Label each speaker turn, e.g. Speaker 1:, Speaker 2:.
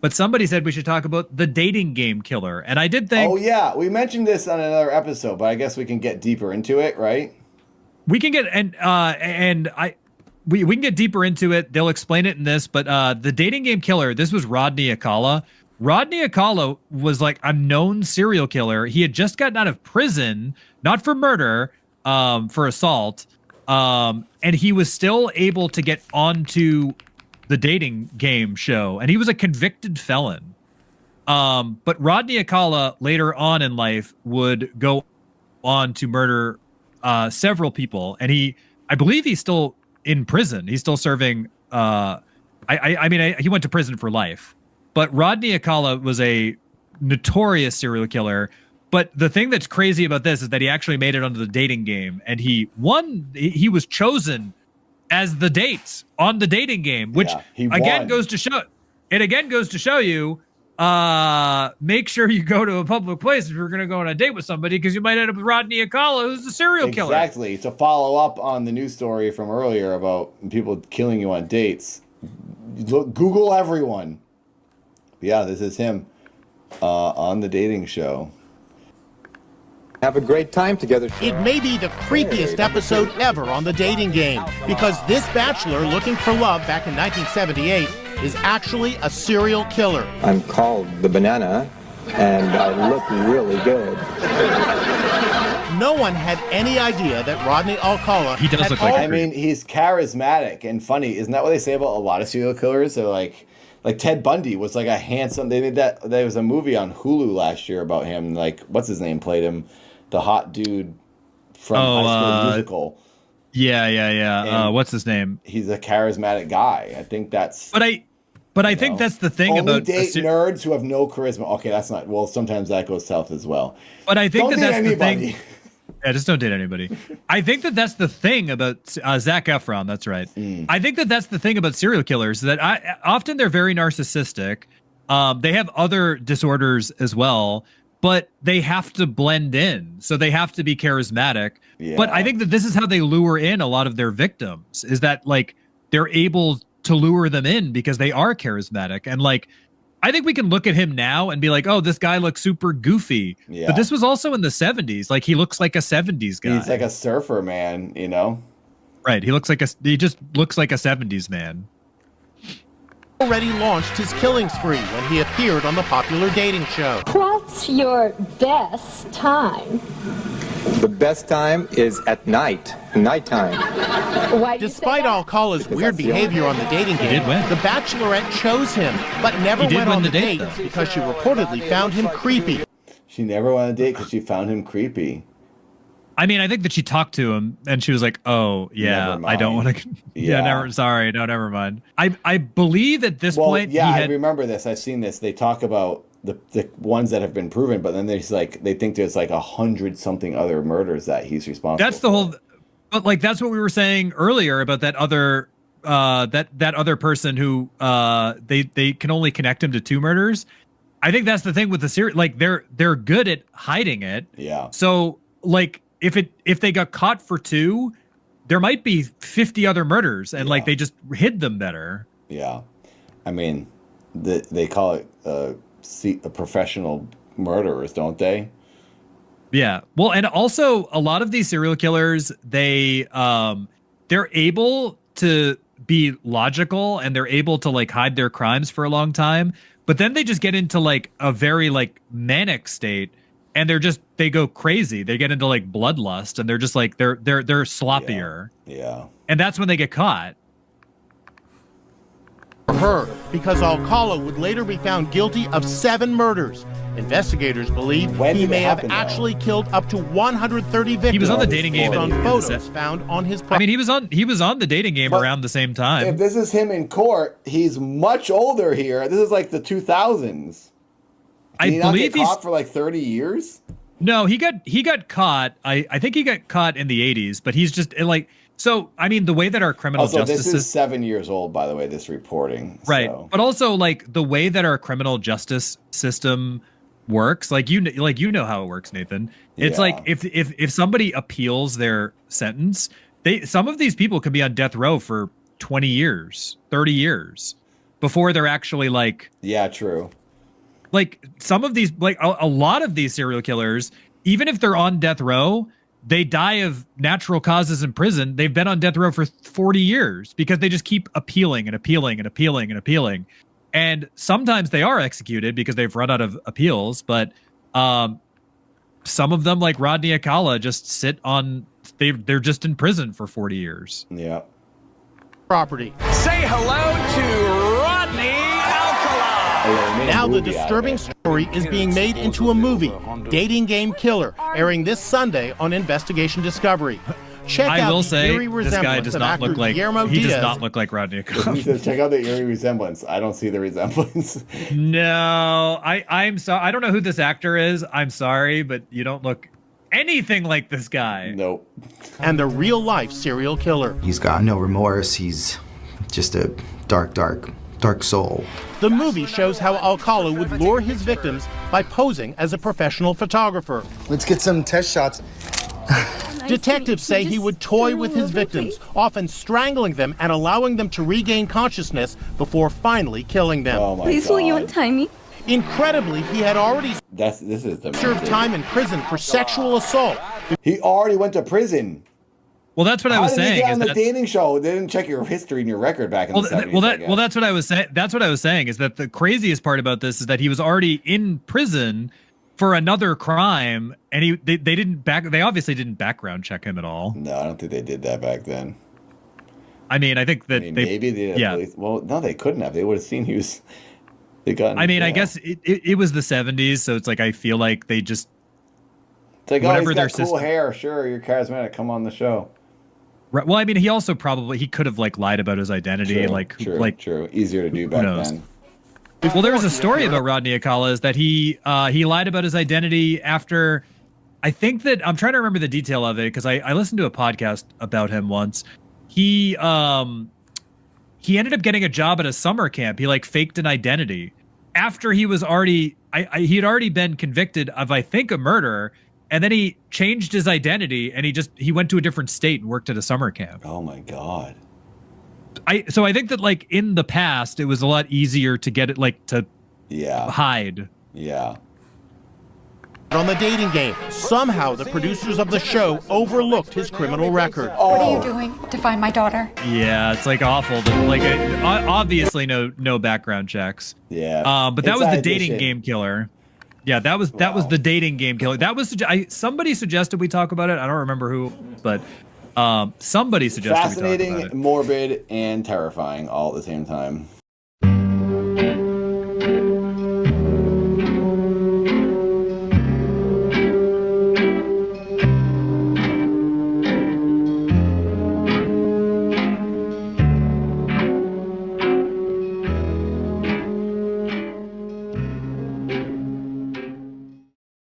Speaker 1: but somebody said we should talk about the dating game killer. And I did think
Speaker 2: Oh yeah, we mentioned this on another episode, but I guess we can get deeper into it, right?
Speaker 1: we can get we can get deeper into it. They'll explain it in this, but the dating game killer, this was Rodney Akala. Rodney Akala was like a known serial killer. He had just gotten out of prison, not for murder, for assault. And he was still able to get onto the dating game show, and he was a convicted felon. But Rodney Akala later on in life would go on to murder several people, and I believe he's still in prison. He's still serving. He went to prison for life. But Rodney Akala was a notorious serial killer. But the thing that's crazy about this is that he actually made it onto the dating game, and he won. He was chosen as the date on the dating game, which again goes to show. It again goes to show you. Make sure you go to a public place if you're going to go on a date with somebody, because you might end up with Rodney Akala, who's a serial killer.
Speaker 2: Exactly. To follow up on the news story from earlier about people killing you on dates, Google everyone. Yeah, this is him on the dating show.
Speaker 3: Have a great time together.
Speaker 4: It may be the creepiest episode ever on the dating game, because this bachelor looking for love back in 1978 is actually a serial killer.
Speaker 3: I'm called the Banana, and I look really good.
Speaker 4: No one had any idea that Rodney Alcala.
Speaker 1: He does look like.
Speaker 2: I mean, he's charismatic and funny. Isn't that what they say about a lot of serial killers? They're like Ted Bundy was like a handsome. They did that. There was a movie on Hulu last year about him. Like, what's his name? Played him, the hot dude from High School Musical.
Speaker 1: Yeah. What's his name?
Speaker 2: He's a charismatic guy. I think that's.
Speaker 1: But I think that's the thing
Speaker 2: only
Speaker 1: about
Speaker 2: date nerds who have no charisma. Okay, that's not. Well, sometimes that goes south as well.
Speaker 1: But I think that's the thing. Yeah, just don't date anybody. I think that's the thing about Zac Efron. That's right. I think that's the thing about serial killers, that often they're very narcissistic. They have other disorders as well, but they have to blend in. So they have to be charismatic. Yeah. But I think that this is how they lure in a lot of their victims, is that like they're able to lure them in because they are charismatic. And like, I think we can look at him now and be like, oh, this guy looks super goofy. Yeah. But this was also in the 70s. Like, he looks like a 70s guy.
Speaker 2: He's like a surfer man, you know?
Speaker 1: Right. He just looks like a 70s man.
Speaker 4: Already launched his killing spree when he appeared on the popular dating show.
Speaker 5: What's your best time?
Speaker 3: The best time is at nighttime.
Speaker 4: Despite Alcala's weird behavior on the dating game, the Bachelorette chose him, but never went on the date because she reportedly found him creepy.
Speaker 2: She never went on a date because she found him creepy.
Speaker 1: I mean, I think that she talked to him and she was like, oh, yeah, I don't want to. Never mind. I believe at this point.
Speaker 2: Yeah, I remember this. I've seen this. They talk about the ones that have been proven, but then there's like, they think there's like 100 something other murders that he's responsible
Speaker 1: for. That's the whole, but like, that's what we were saying earlier about that other, that other person who, they can only connect him to 2 murders. I think that's the thing with the series. Like, they're good at hiding it.
Speaker 2: Yeah.
Speaker 1: So like, if they got caught for 2, there might be 50 other murders, and like they just hid them better.
Speaker 2: Yeah. I mean, they call it, professional murderers, don't they?
Speaker 1: Yeah. Well, and also a lot of these serial killers, they're able to be logical and they're able to like hide their crimes for a long time, but then they just get into like a very like manic state, and they go crazy. They get into like bloodlust, and they're just like they're sloppier.
Speaker 2: Yeah.
Speaker 1: And that's when they get caught.
Speaker 4: Her, because Alcala would later be found guilty of 7 murders. Investigators believe he may have actually killed up to 130 victims.
Speaker 1: He was on the dating game
Speaker 4: on photos found on his property.
Speaker 1: I mean, he was on the dating game around the same time.
Speaker 2: If this is him in court, he's much older here. This is like the 2000s. Did he not get caught for like 30 years?
Speaker 1: No, he got caught. I think he got caught in the 80s, but he's just like, so I mean, the way that our criminal justice
Speaker 2: this is 7 years old, by the way, this reporting.
Speaker 1: Right.
Speaker 2: So.
Speaker 1: But also like the way that our criminal justice system works, like you know how it works, Nathan. It's like if somebody appeals their sentence, some of these people could be on death row for 20 years, 30 years. before they're actually like,
Speaker 2: Yeah, true.
Speaker 1: like some of these, like a lot of these serial killers, even if they're on death row, they die of natural causes in prison. They've been on death row for 40 years because they just keep appealing and appealing and appealing and appealing. And sometimes they are executed because they've run out of appeals. But some of them, like Rodney Akala, just sit on, they're just in prison for 40 years.
Speaker 2: Yeah.
Speaker 4: Property.
Speaker 6: Say hello to Rodney Alcala.
Speaker 4: Now the disturbing story is being made into a movie, Dating Game Killer, airing this Sunday on Investigation Discovery. Check
Speaker 1: I
Speaker 4: out
Speaker 1: will
Speaker 4: the
Speaker 1: say
Speaker 4: eerie
Speaker 1: this guy
Speaker 4: resemblance
Speaker 1: does
Speaker 4: of
Speaker 1: not
Speaker 4: actor
Speaker 1: look like
Speaker 4: Guillermo
Speaker 1: he does
Speaker 4: Diaz.
Speaker 1: not look like Rodney
Speaker 2: He
Speaker 1: Akala.
Speaker 2: says, check out the eerie resemblance. I don't see the resemblance.
Speaker 1: No, I'm sorry. I don't know who this actor is. I'm sorry, but you don't look anything like this guy.
Speaker 2: Nope.
Speaker 4: And the real-life serial killer.
Speaker 7: He's got no remorse. He's just a dark soul.
Speaker 4: The movie shows how Alcala would lure his victims by posing as a professional photographer.
Speaker 8: Let's get some test shots.
Speaker 4: Detectives say he would toy with his victims, often strangling them and allowing them to regain consciousness before finally killing them.
Speaker 2: Oh my
Speaker 5: Please,
Speaker 2: God.
Speaker 5: will you untie me?
Speaker 4: Incredibly, he had already
Speaker 2: This is the
Speaker 4: served time in prison for sexual assault.
Speaker 2: He already went to prison.
Speaker 1: Well, that's what I was
Speaker 2: How did he
Speaker 1: saying.
Speaker 2: get
Speaker 1: Is
Speaker 2: on the
Speaker 1: that,
Speaker 2: dating show? They didn't check your history and your record back in the 70s.
Speaker 1: well, that's what I was saying. That's what I was saying is that the craziest part about this is that he was already in prison for another crime, and they obviously didn't background check him at all.
Speaker 2: No, I don't think they did that back then.
Speaker 1: I mean, I think that
Speaker 2: Maybe they did.
Speaker 1: yeah.
Speaker 2: Well, no, they couldn't have. They would have seen he was. They got.
Speaker 1: I mean, I guess it was the 70s, so it's like I feel like they just
Speaker 2: It's like,
Speaker 1: whatever
Speaker 2: oh, he's
Speaker 1: their
Speaker 2: got cool
Speaker 1: system-
Speaker 2: hair. Sure, you're charismatic. Come on the show.
Speaker 1: right. Well, I mean, he also probably he could have like lied about his identity,
Speaker 2: True. Easier to do back
Speaker 1: knows?
Speaker 2: then.
Speaker 1: Well, there was a story about Rodney Akala is that he lied about his identity after. I think that I'm trying to remember the detail of it because I listened to a podcast about him once. He ended up getting a job at a summer camp. He like faked an identity after he was already he had already been convicted of I think a murder, and then he changed his identity and he went to a different state and worked at a summer camp.
Speaker 2: Oh my God.
Speaker 1: So I think that like in the past it was a lot easier to get it like to
Speaker 2: Yeah.
Speaker 1: hide.
Speaker 2: Yeah.
Speaker 4: On the dating game, somehow the producers of the show overlooked his criminal record.
Speaker 9: What are you doing to find my daughter?
Speaker 1: Yeah, it's like awful. Like obviously no background checks.
Speaker 2: Yeah.
Speaker 1: But that was
Speaker 2: Inside
Speaker 1: the dating
Speaker 2: Edition.
Speaker 1: game killer. Yeah, that was the dating game killer. That was somebody suggested we talk about it. I don't remember who, but somebody suggested we talk about
Speaker 2: Fascinating,
Speaker 1: it.
Speaker 2: morbid, and terrifying all at the same time.